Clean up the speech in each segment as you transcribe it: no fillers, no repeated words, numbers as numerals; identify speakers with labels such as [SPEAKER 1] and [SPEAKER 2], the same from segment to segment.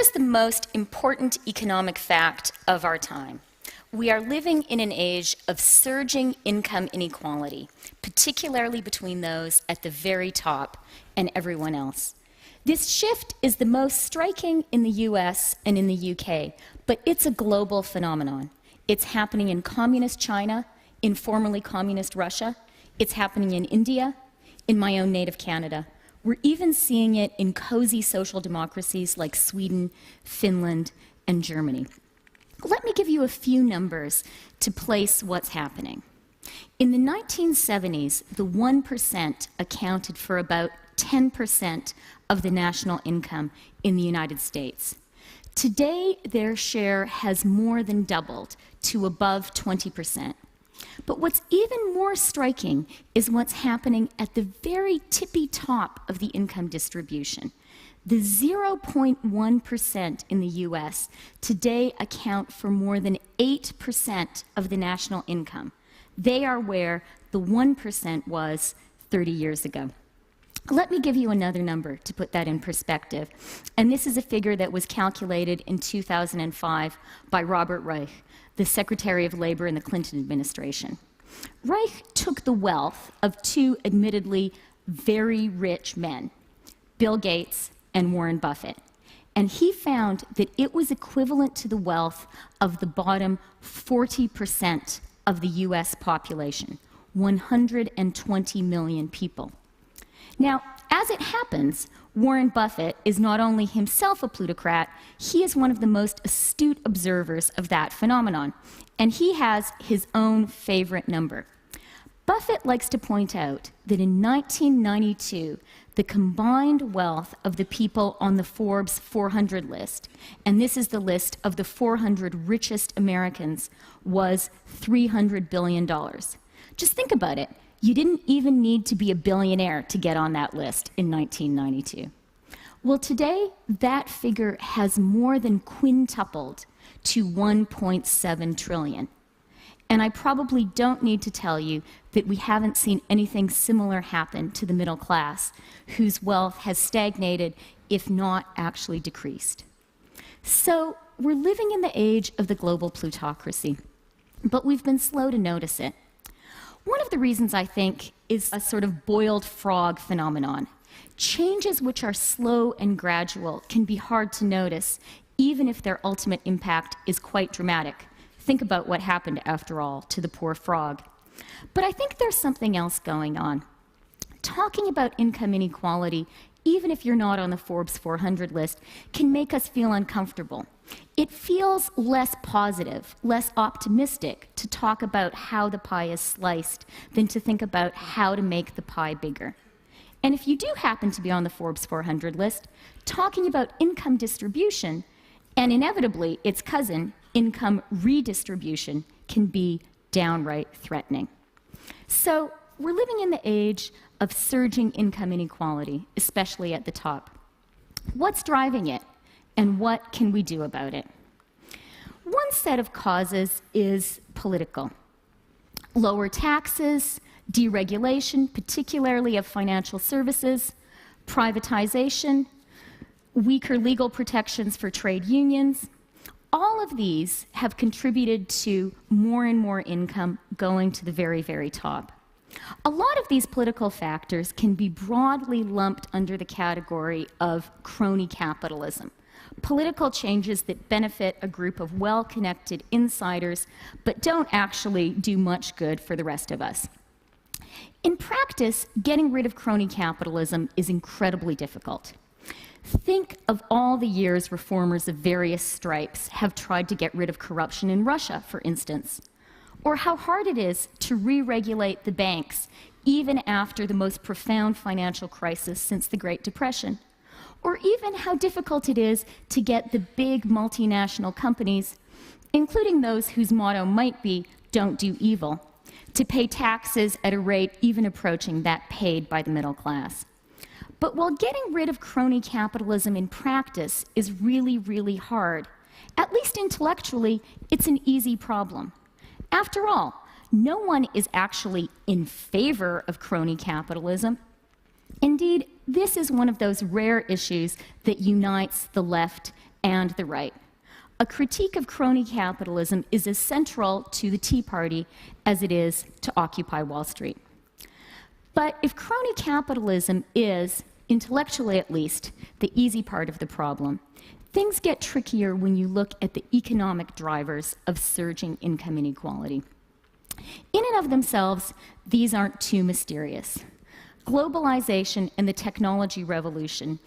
[SPEAKER 1] is the most important economic fact of our time. We are living in an age of surging income inequality, particularly between those at the very top and everyone else. This shift is the most striking in the US and in the UK, but it's a global phenomenon. It's happening in communist China, in formerly communist Russia. It's happening in India, in my own native Canada. We're even seeing it in cozy social democracies like Sweden, Finland, and Germany. Let me give you a few numbers to place what's happening. In the 1970s, the 1% accounted for about 10% of the national income in the United States. Today, their share has more than doubled to above 20%. But what's even more striking is what's happening at the very tippy top of the income distribution. The 0.1% in the US today account for more than 8% of the national income. They are where the 1% was 30 years ago. Let me give you another number to put that in perspective. And this is a figure that was calculated in 2005 by Robert Reich, the Secretary of Labor in the Clinton administration. Reich took the wealth of two admittedly very rich men, Bill Gates and Warren Buffett, and he found that it was equivalent to the wealth of the bottom 40% of the US population, 120 million people. Now, as it happens, Warren Buffett is not only himself a plutocrat, he is one of the most astute observers of that phenomenon, and he has his own favorite number. Buffett likes to point out that in 1992, the combined wealth of the people on the Forbes 400 list, and this is the list of the 400 richest Americans, was $300 billion. Just think about it. You didn't even need to be a billionaire to get on that list in 1992. Well, today, that figure has more than quintupled to 1.7 trillion. And I probably don't need to tell you that we haven't seen anything similar happen to the middle class, whose wealth has stagnated, if not actually decreased. So we're living in the age of the global plutocracy, but we've been slow to notice it. One of the reasons, I think, is a sort of boiled frog phenomenon. Changes which are slow and gradual can be hard to notice, even if their ultimate impact is quite dramatic. Think about what happened, after all, to the poor frog. But I think there's something else going on. Talking about income inequality, even if you're not on the Forbes 400 list, can make us feel uncomfortable. It feels less positive, less optimistic to talk about how the pie is sliced than to think about how to make the pie bigger. And if you do happen to be on the Forbes 400 list, talking about income distribution, and inevitably its cousin, income redistribution, can be downright threatening. So we're living in the age of surging income inequality, especially at the top. What's driving it, and what can we do about it? One set of causes is political. Lower taxes, deregulation, particularly of financial services, privatization, weaker legal protections for trade unions. All of these have contributed to more and more income going to the very, very top. A lot of these political factors can be broadly lumped under the category of crony capitalism, political changes that benefit a group of well-connected insiders but don't actually do much good for the rest of us. In practice, getting rid of crony capitalism is incredibly difficult. Think of all the years reformers of various stripes have tried to get rid of corruption in Russia, for instance, or how hard it is to re-regulate the banks even after the most profound financial crisis since the Great Depression, or even how difficult it is to get the big multinational companies, including those whose motto might be "don't do evil," to pay taxes at a rate even approaching that paid by the middle class. But while getting rid of crony capitalism in practice is really, really hard, at least intellectually, it's an easy problem. After all, no one is actually in favor of crony capitalism. Indeed, this is one of those rare issues that unites the left and the right. A critique of crony capitalism is as central to the Tea Party as it is to Occupy Wall Street. But if crony capitalism is, intellectually at least, the easy part of the problem, things get trickier when you look at the economic drivers of surging income inequality. In and of themselves, these aren't too mysterious. Globalization and the technology revolution,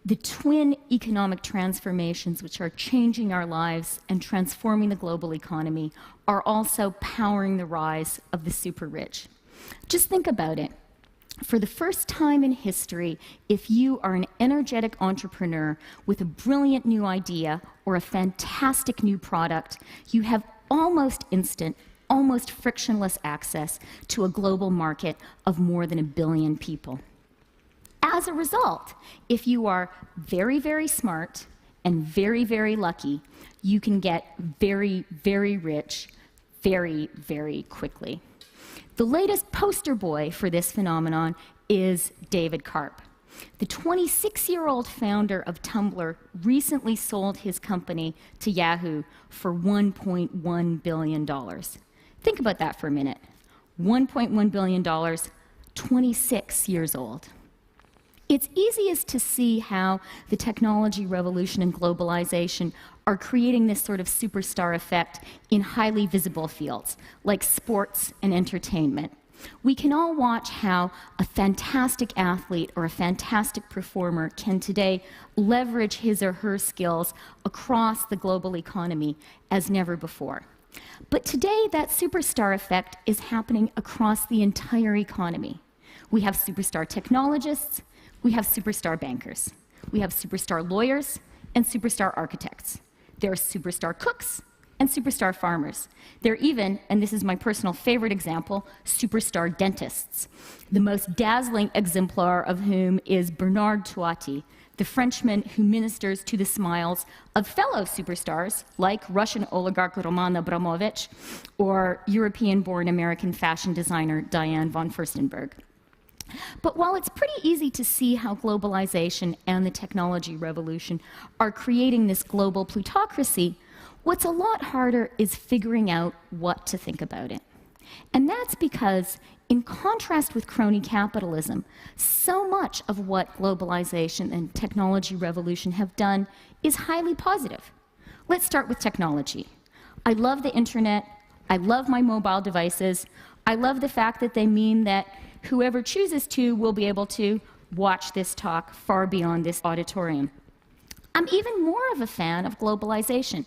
[SPEAKER 1] the twin economic transformations which are changing our lives and transforming the global economy, are also powering the rise of the super rich. Just think about it. For the first time in history, if you are an energetic entrepreneur with a brilliant new idea or a fantastic new product, you have almost instant, almost frictionless access to a global market of more than 1 billion people. As a result, if you are very, very smart and very, very lucky, you can get very, very rich very, very quickly. The latest poster boy for this phenomenon is David Karp. The 26-year-old founder of Tumblr recently sold his company to Yahoo for $1.1 billion. Think about that for a minute. $1.1 billion, 26 years old. It's easiest to see how the technology revolution and globalization are creating this sort of superstar effect in highly visible fields, like sports and entertainment. We can all watch how a fantastic athlete or a fantastic performer can today leverage his or her skills across the global economy as never before. But today, that superstar effect is happening across the entire economy. We have superstar technologists, we have superstar bankers, we have superstar lawyers and superstar architects. There are superstar cooks and superstar farmers. There are even, and this is my personal favorite example, superstar dentists, the most dazzling exemplar of whom is Bernard Tuati, the Frenchman who ministers to the smiles of fellow superstars like Russian oligarch Roman Abramovich or European-born American fashion designer Diane von Furstenberg. But while it's pretty easy to see how globalization and the technology revolution are creating this global plutocracy, what's a lot harder is figuring out what to think about it. And that's because, in contrast with crony capitalism, so much of what globalization and technology revolution have done is highly positive. Let's start with technology. I love the internet. I love my mobile devices. I love the fact that they mean that whoever chooses to will be able to watch this talk far beyond this auditorium. I'm even more of a fan of globalization.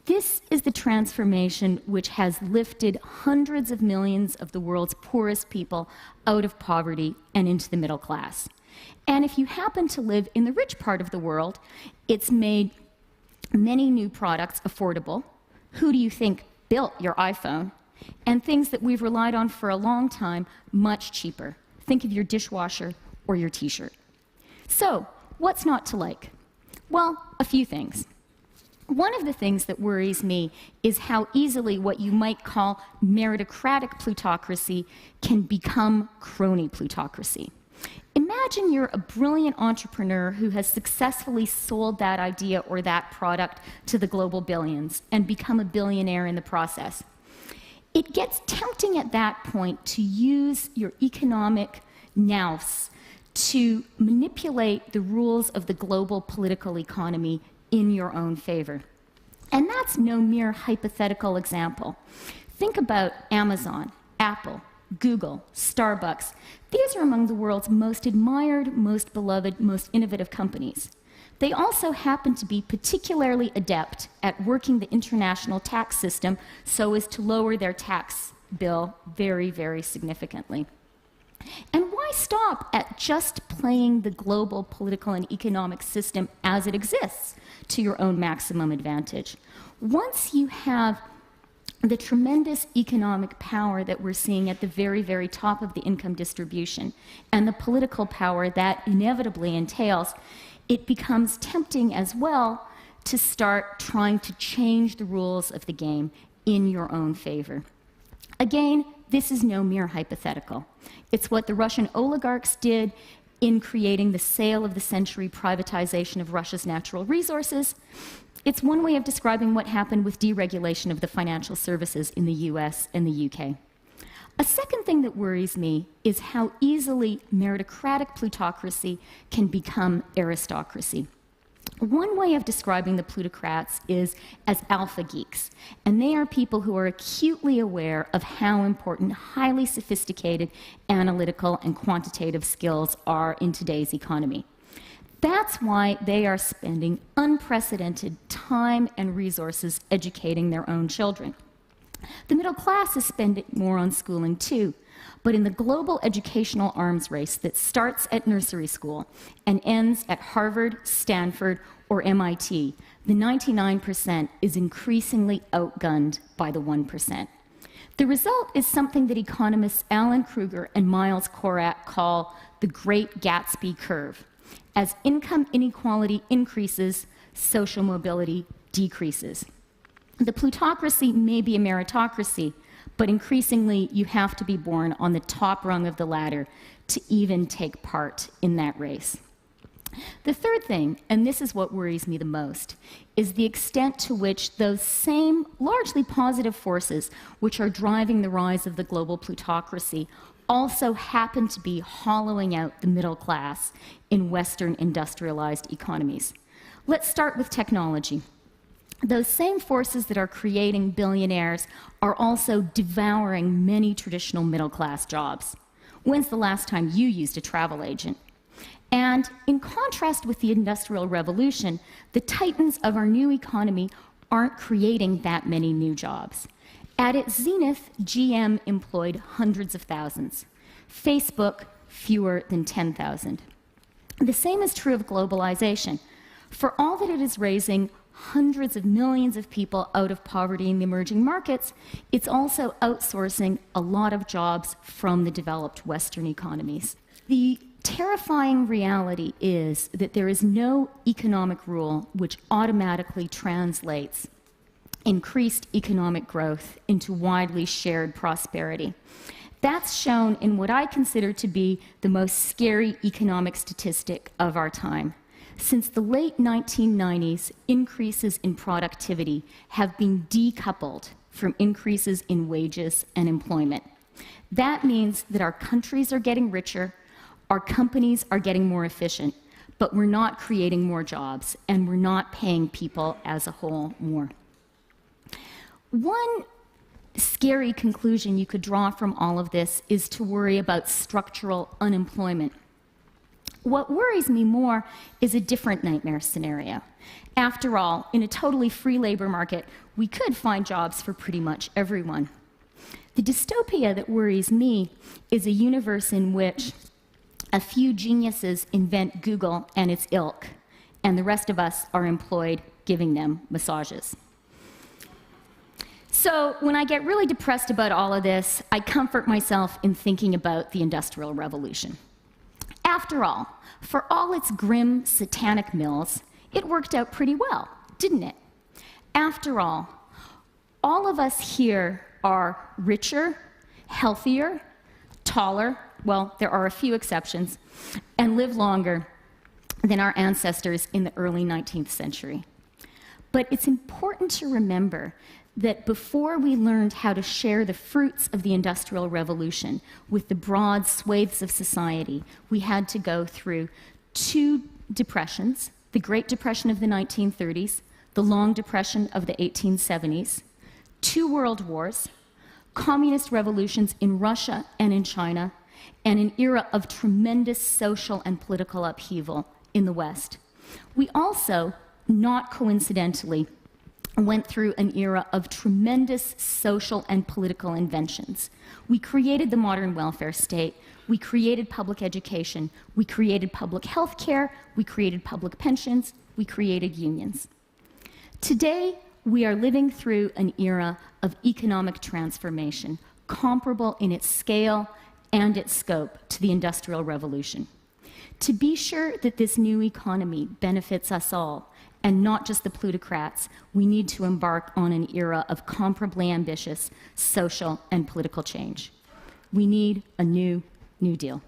[SPEAKER 1] This is the transformation which has lifted hundreds of millions of the world's poorest people out of poverty and into the middle class. And if you happen to live in the rich part of the world, it's made many new products affordable. Who do you think built your iPhone? And things that we've relied on for a long time, much cheaper. Think of your dishwasher or your t-shirt. So, what's not to like? Well, a few things. One of the things that worries me is how easily what you might call meritocratic plutocracy can become crony plutocracy. Imagine you're a brilliant entrepreneur who has successfully sold that idea or that product to the global billions and become a billionaire in the process. It gets tempting at that point to use your economic nous to manipulate the rules of the global political economy in your own favor. And that's no mere hypothetical example. Think about Amazon, Apple, Google, Starbucks. These are among the world's most admired, most beloved, most innovative companies. They also happen to be particularly adept at working the international tax system so as to lower their tax bill very, very significantly. And why stop at just playing the global political and economic system as it exists to your own maximum advantage? Once you have the tremendous economic power that we're seeing at the very, very top of the income distribution and the political power that inevitably entails, it becomes tempting as well to start trying to change the rules of the game in your own favor. Again, this is no mere hypothetical. It's what the Russian oligarchs did in creating the sale of the century privatization of Russia's natural resources. It's one way of describing what happened with deregulation of the financial services in the US and the UK. A second thing that worries me is how easily meritocratic plutocracy can become aristocracy. One way of describing the plutocrats is as alpha geeks, and they are people who are acutely aware of how important highly sophisticated analytical and quantitative skills are in today's economy. That's why they are spending unprecedented time and resources educating their own children. The middle class is spending more on schooling too, but in the global educational arms race that starts at nursery school and ends at Harvard, Stanford, or MIT, the 99% is increasingly outgunned by the 1%. The result is something that economists Alan Kruger and Miles Korak call the Great Gatsby curve. As income inequality increases, social mobility decreases. The plutocracy may be a meritocracy, but increasingly you have to be born on the top rung of the ladder to even take part in that race. The third thing, and this is what worries me the most, is the extent to which those same largely positive forces which are driving the rise of the global plutocracy also happen to be hollowing out the middle class in Western industrialized economies. Let's start with technology. Those same forces that are creating billionaires are also devouring many traditional middle-class jobs. When's the last time you used a travel agent? And in contrast with the Industrial Revolution, the titans of our new economy aren't creating that many new jobs. At its zenith, GM employed hundreds of thousands. Facebook, fewer than 10,000. The same is true of globalization. For all that it is raising hundreds of millions of people out of poverty in the emerging markets, it's also outsourcing a lot of jobs from the developed Western economies. The terrifying reality is that there is no economic rule which automatically translates increased economic growth into widely shared prosperity. That's shown in what I consider to be the most scary economic statistic of our time. Since the late 1990s, increases in productivity have been decoupled from increases in wages and employment. That means that our countries are getting richer, our companies are getting more efficient, but we're not creating more jobs, and we're not paying people as a whole more. One scary conclusion you could draw from all of this is to worry about structural unemployment. What worries me more is a different nightmare scenario. After all, in a totally free labor market, we could find jobs for pretty much everyone. The dystopia that worries me is a universe in which a few geniuses invent Google and its ilk, and the rest of us are employed giving them massages. So when I get really depressed about all of this, I comfort myself in thinking about the Industrial Revolution. After all, for all its grim, satanic mills, it worked out pretty well, didn't it? After all of us here are richer, healthier, taller, well, there are a few exceptions, and live longer than our ancestors in the early 19th century. But it's important to remember that before we learned how to share the fruits of the Industrial Revolution with the broad swathes of society, we had to go through two depressions, the Great Depression of the 1930s, the Long Depression of the 1870s, two world wars, communist revolutions in Russia and in China, and an era of tremendous social and political upheaval in the West. We also, not coincidentally, went through an era of tremendous social and political inventions. We created the modern welfare state, we created public education, we created public health care, we created public pensions, we created unions. Today, we are living through an era of economic transformation, comparable in its scale and its scope to the Industrial Revolution. To be sure that this new economy benefits us all, and not just the plutocrats, we need to embark on an era of comparably ambitious social and political change. We need a New Deal.